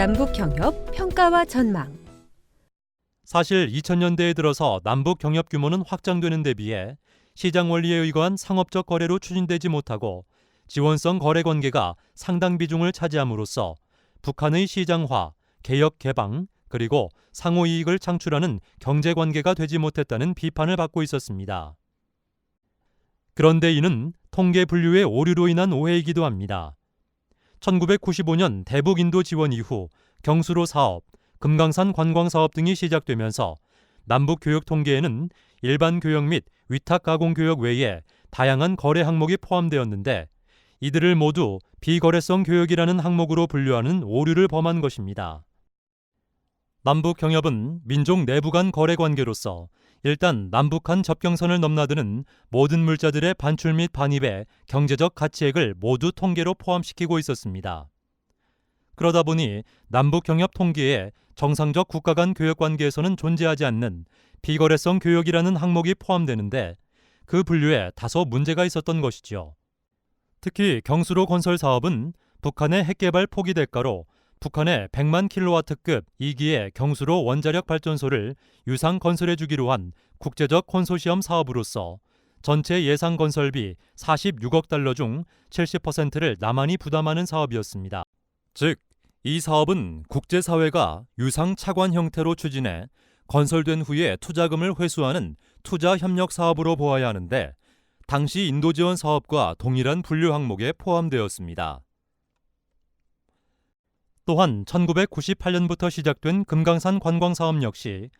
남북경협 평가와 전망. 사실 2000년대에 들어서 남북 경협 규모는 확장되는 데 비해 시장 원리에 의거한 상업적 거래로 추진되지 못하고 지원성 거래 관계가 상당 비중을 차지함으로써 북한의 시장화, 개혁 개방, 그리고 상호 이익을 창출하는 경제 관계가 되지 못했다는 비판을 받고 있었습니다. 그런데 이는 통계 분류의 오류로 인한 오해이기도 합니다. 1995년 대북 인도 지원 이후 경수로 사업, 금강산 관광 사업 등이 시작되면서 남북 교역 통계에는 일반 교역 및 위탁 가공 교역 외에 다양한 거래 항목이 포함되었는데 이들을 모두 비거래성 교역이라는 항목으로 분류하는 오류를 범한 것입니다. 남북 경협은 민족 내부 간 거래 관계로서 일단 남북한 접경선을 넘나드는 모든 물자들의 반출 및 반입에 경제적 가치액을 모두 통계로 포함시키고 있었습니다. 그러다 보니 남북 경협 통계에 정상적 국가 간 교역 관계에서는 존재하지 않는 비거래성 교역이라는 항목이 포함되는데 그 분류에 다소 문제가 있었던 것이죠. 특히 경수로 건설 사업은 북한의 핵개발 포기 대가로 북한의 100만 킬로와트급 2기의 경수로 원자력 발전소를 유상 건설해 주기로 한 국제적 컨소시엄 사업으로서 전체 예상 건설비 46억 달러 중 70%를 남한이 부담하는 사업이었습니다. 즉, 이 사업은 국제사회가 유상 차관 형태로 추진해 건설된 후에 투자금을 회수하는 투자협력 사업으로 보아야 하는데 당시 인도 지원 사업과 동일한 분류 항목에 포함되었습니다. 또한 1998년부터 시작된 금강산 관광사업 역시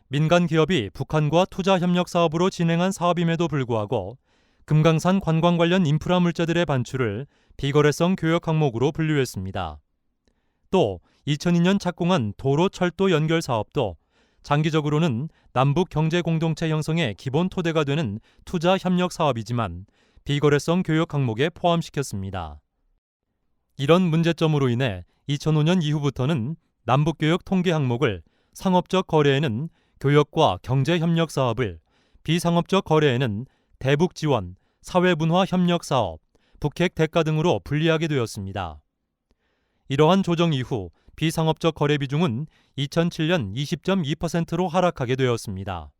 민간 기업이 북한과 투자협력 사업으로 진행한 사업임에도 불구하고 금강산 관광 관련 인프라 물자들의 반출을 비거래성 교역 항목으로 분류했습니다. 또 2002년 착공한 도로 철도 연결 사업도 장기적으로는 남북 경제 공동체 형성의 기본 토대가 되는 투자 협력 사업이지만 비거래성 교역 항목에 포함시켰습니다. 이런 문제점으로 인해 2005년 이후부터는 남북교역 통계 항목을 상업적 거래에는 교역과 경제협력 사업을, 비상업적 거래에는 대북 지원, 사회문화 협력 사업, 북핵 대가 등으로 분리하게 되었습니다. 이러한 조정 이후 비상업적 거래 비중은 2007년 20.2%로 하락하게 되었습니다.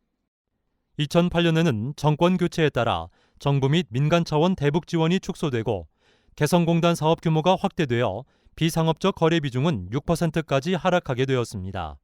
2008년에는 정권 교체에 따라 정부 및 민간 차원 대북 지원이 축소되고 개성공단 사업 규모가 확대되어 비상업적 거래 비중은 6%까지 하락하게 되었습니다.